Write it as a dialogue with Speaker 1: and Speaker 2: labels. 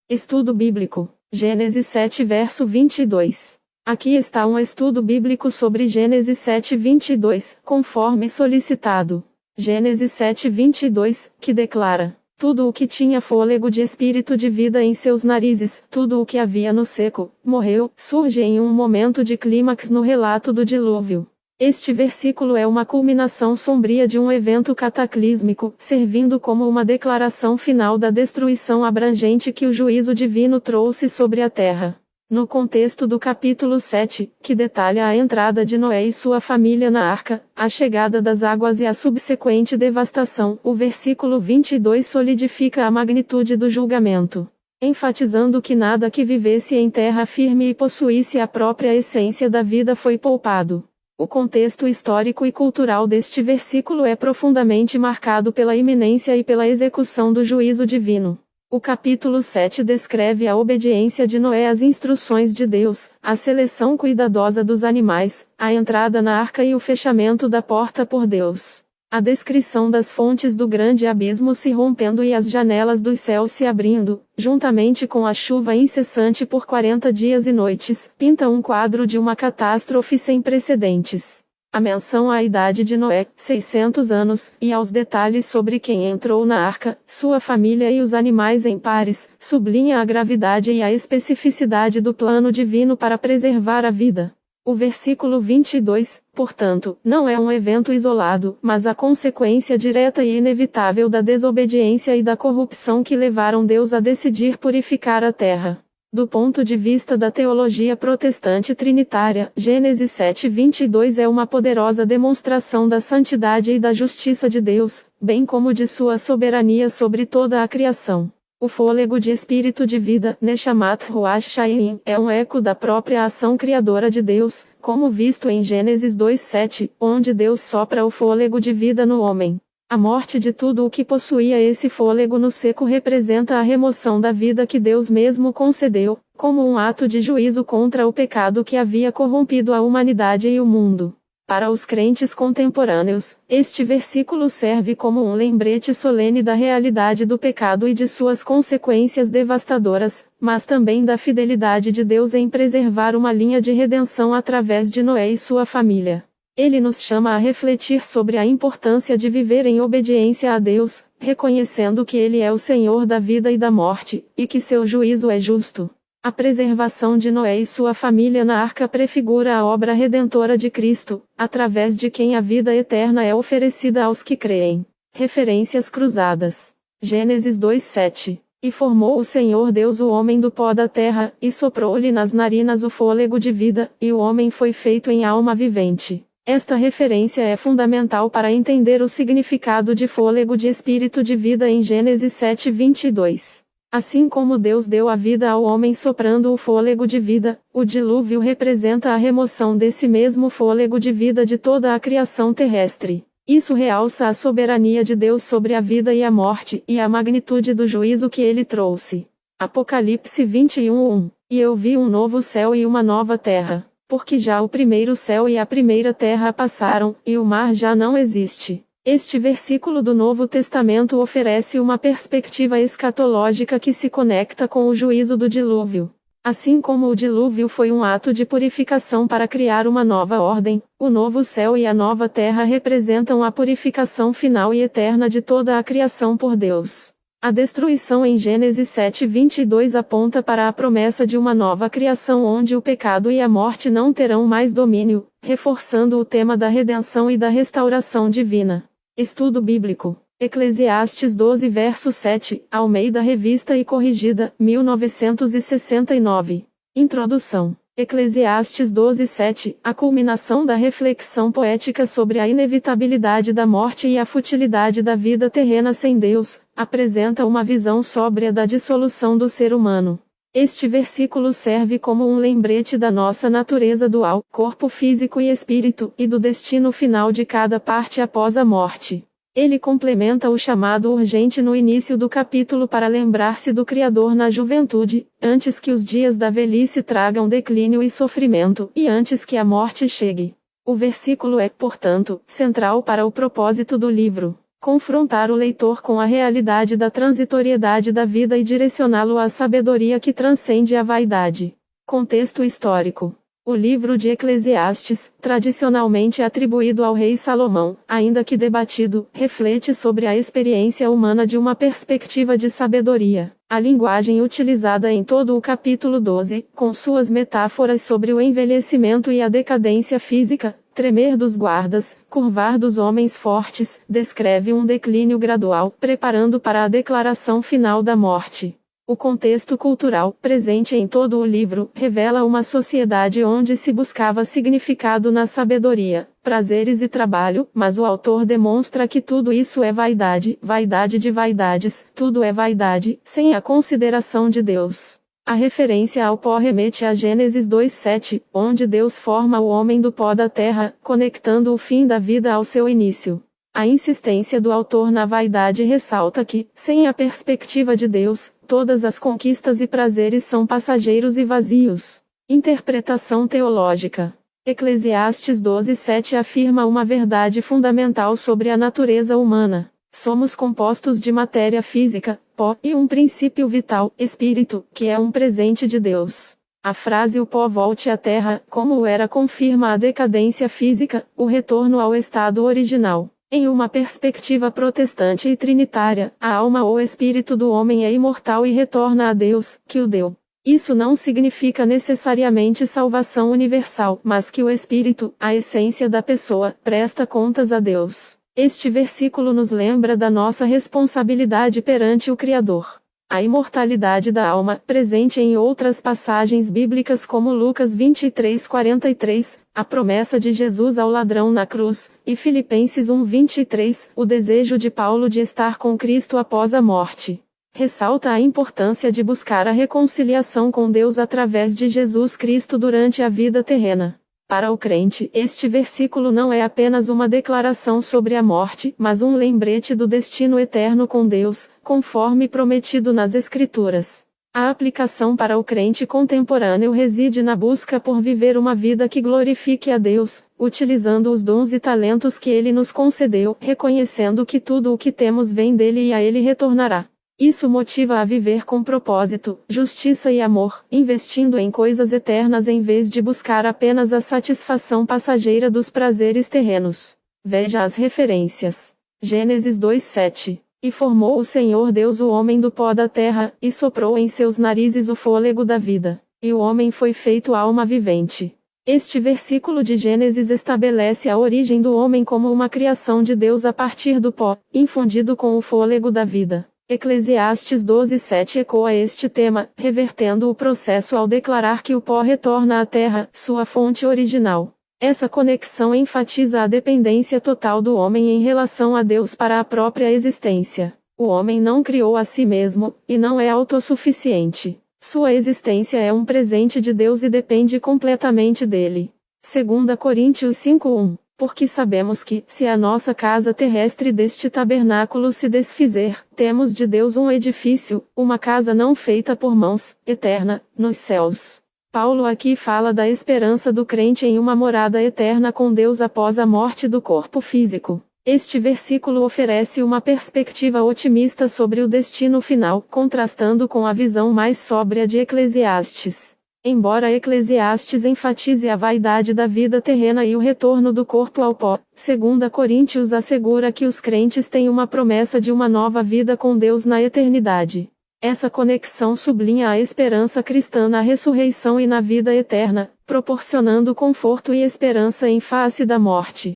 Speaker 1: Estudo bíblico. Gênesis 7 verso 22. Aqui está um estudo bíblico sobre Gênesis 7, 22, conforme solicitado. Gênesis 7, 22, que declara: tudo o que tinha fôlego de espírito de vida em seus narizes, tudo o que havia no seco, morreu, surge em um momento de clímax no relato do dilúvio. Este versículo é uma culminação sombria de um evento cataclísmico, servindo como uma declaração final da destruição abrangente que o juízo divino trouxe sobre a terra. No contexto do capítulo 7, que detalha a entrada de Noé e sua família na arca, a chegada das águas e a subsequente devastação, o versículo 22 solidifica a magnitude do julgamento, enfatizando que nada que vivesse em terra firme e possuísse a própria essência da vida foi poupado. O contexto histórico e cultural deste versículo é profundamente marcado pela iminência e pela execução do juízo divino. O capítulo 7 descreve a obediência de Noé às instruções de Deus, a seleção cuidadosa dos animais, a entrada na arca e o fechamento da porta por Deus. A descrição das fontes do grande abismo se rompendo e as janelas dos céus se abrindo, juntamente com a chuva incessante por 40 dias e noites, pinta um quadro de uma catástrofe sem precedentes. A menção à idade de Noé, 600 anos, e aos detalhes sobre quem entrou na arca, sua família e os animais em pares, sublinha a gravidade e a especificidade do plano divino para preservar a vida. O versículo 22, portanto, não é um evento isolado, mas a consequência direta e inevitável da desobediência e da corrupção que levaram Deus a decidir purificar a terra. Do ponto de vista da teologia protestante trinitária, Gênesis 7, 22 é uma poderosa demonstração da santidade e da justiça de Deus, bem como de sua soberania sobre toda a criação. O fôlego de espírito de vida, Neshamat Ruach Shaim, é um eco da própria ação criadora de Deus, como visto em Gênesis 2:7, onde Deus sopra o fôlego de vida no homem. A morte de tudo o que possuía esse fôlego no seco representa a remoção da vida que Deus mesmo concedeu, como um ato de juízo contra o pecado que havia corrompido a humanidade e o mundo. Para os crentes contemporâneos, este versículo serve como um lembrete solene da realidade do pecado e de suas consequências devastadoras, mas também da fidelidade de Deus em preservar uma linha de redenção através de Noé e sua família. Ele nos chama a refletir sobre a importância de viver em obediência a Deus, reconhecendo que Ele é o Senhor da vida e da morte, e que seu juízo é justo. A preservação de Noé e sua família na arca prefigura a obra redentora de Cristo, através de quem a vida eterna é oferecida aos que creem. Referências cruzadas. Gênesis 2:7. E formou o Senhor Deus o homem do pó da terra, e soprou-lhe nas narinas o fôlego de vida, e o homem foi feito em alma vivente. Esta referência é fundamental para entender o significado de fôlego de espírito de vida em Gênesis 7:22. Assim como Deus deu a vida ao homem soprando o fôlego de vida, o dilúvio representa a remoção desse mesmo fôlego de vida de toda a criação terrestre. Isso realça a soberania de Deus sobre a vida e a morte, e a magnitude do juízo que ele trouxe. Apocalipse 21:1. E eu vi um novo céu e uma nova terra, porque já o primeiro céu e a primeira terra passaram, e o mar já não existe. Este versículo do Novo Testamento oferece uma perspectiva escatológica que se conecta com o juízo do dilúvio. Assim como o dilúvio foi um ato de purificação para criar uma nova ordem, o novo céu e a nova terra representam a purificação final e eterna de toda a criação por Deus. A destruição em Gênesis 7:22 aponta para a promessa de uma nova criação onde o pecado e a morte não terão mais domínio, reforçando o tema da redenção e da restauração divina. Estudo bíblico. Eclesiastes 12 verso 7, Almeida Revista e Corrigida, 1969. Introdução. Eclesiastes 12:7, a culminação da reflexão poética sobre a inevitabilidade da morte e a futilidade da vida terrena sem Deus, apresenta uma visão sóbria da dissolução do ser humano. Este versículo serve como um lembrete da nossa natureza dual, corpo físico e espírito, e do destino final de cada parte após a morte. Ele complementa o chamado urgente no início do capítulo para lembrar-se do Criador na juventude, antes que os dias da velhice tragam declínio e sofrimento, e antes que a morte chegue. O versículo é, portanto, central para o propósito do livro. confrontar o leitor com a realidade da transitoriedade da vida e direcioná-lo à sabedoria que transcende a vaidade. Contexto histórico. O livro de Eclesiastes, tradicionalmente atribuído ao rei Salomão, ainda que debatido, reflete sobre a experiência humana de uma perspectiva de sabedoria. A linguagem utilizada em todo o capítulo 12, com suas metáforas sobre o envelhecimento e a decadência física, tremer dos guardas, curvar dos homens fortes, descreve um declínio gradual, preparando para a declaração final da morte. O contexto cultural, presente em todo o livro, revela uma sociedade onde se buscava significado na sabedoria, prazeres e trabalho, mas o autor demonstra que tudo isso é vaidade, vaidade de vaidades, tudo é vaidade, sem a consideração de Deus. A referência ao pó remete a Gênesis 2:7, onde Deus forma o homem do pó da terra, conectando o fim da vida ao seu início. A insistência do autor na vaidade ressalta que, sem a perspectiva de Deus, todas as conquistas e prazeres são passageiros e vazios. Interpretação teológica. Eclesiastes 12:7 afirma uma verdade fundamental sobre a natureza humana. Somos compostos de matéria física, pó, e um princípio vital, espírito, que é um presente de Deus. A frase "o pó volte à terra", como era, confirma a decadência física, o retorno ao estado original. Em uma perspectiva protestante e trinitária, a alma ou espírito do homem é imortal e retorna a Deus, que o deu. Isso não significa necessariamente salvação universal, mas que o espírito, a essência da pessoa, presta contas a Deus. Este versículo nos lembra da nossa responsabilidade perante o Criador. A imortalidade da alma, presente em outras passagens bíblicas como Lucas 23:43, a promessa de Jesus ao ladrão na cruz, e Filipenses 1:23, o desejo de Paulo de estar com Cristo após a morte. Ressalta a importância de buscar a reconciliação com Deus através de Jesus Cristo durante a vida terrena. Para o crente, este versículo não é apenas uma declaração sobre a morte, mas um lembrete do destino eterno com Deus, conforme prometido nas Escrituras. A aplicação para o crente contemporâneo reside na busca por viver uma vida que glorifique a Deus, utilizando os dons e talentos que Ele nos concedeu, reconhecendo que tudo o que temos vem dele e a Ele retornará. Isso motiva a viver com propósito, justiça e amor, investindo em coisas eternas em vez de buscar apenas a satisfação passageira dos prazeres terrenos. Veja as referências. Gênesis 2:7. E formou o Senhor Deus o homem do pó da terra, e soprou em seus narizes o fôlego da vida. E o homem foi feito alma vivente. Este versículo de Gênesis estabelece a origem do homem como uma criação de Deus a partir do pó, infundido com o fôlego da vida. Eclesiastes 12:7 ecoa este tema, revertendo o processo ao declarar que o pó retorna à terra, sua fonte original. Essa conexão enfatiza a dependência total do homem em relação a Deus para a própria existência. O homem não criou a si mesmo, e não é autossuficiente. Sua existência é um presente de Deus e depende completamente dele. 2 Coríntios 5:1. Porque sabemos que, se a nossa casa terrestre deste tabernáculo se desfizer, temos de Deus um edifício, uma casa não feita por mãos, eterna, nos céus. Paulo aqui fala da esperança do crente em uma morada eterna com Deus após a morte do corpo físico. Este versículo oferece uma perspectiva otimista sobre o destino final, contrastando com a visão mais sóbria de Eclesiastes. Embora Eclesiastes enfatize a vaidade da vida terrena e o retorno do corpo ao pó, 2 Coríntios assegura que os crentes têm uma promessa de uma nova vida com Deus na eternidade. Essa conexão sublinha a esperança cristã na ressurreição e na vida eterna, proporcionando conforto e esperança em face da morte.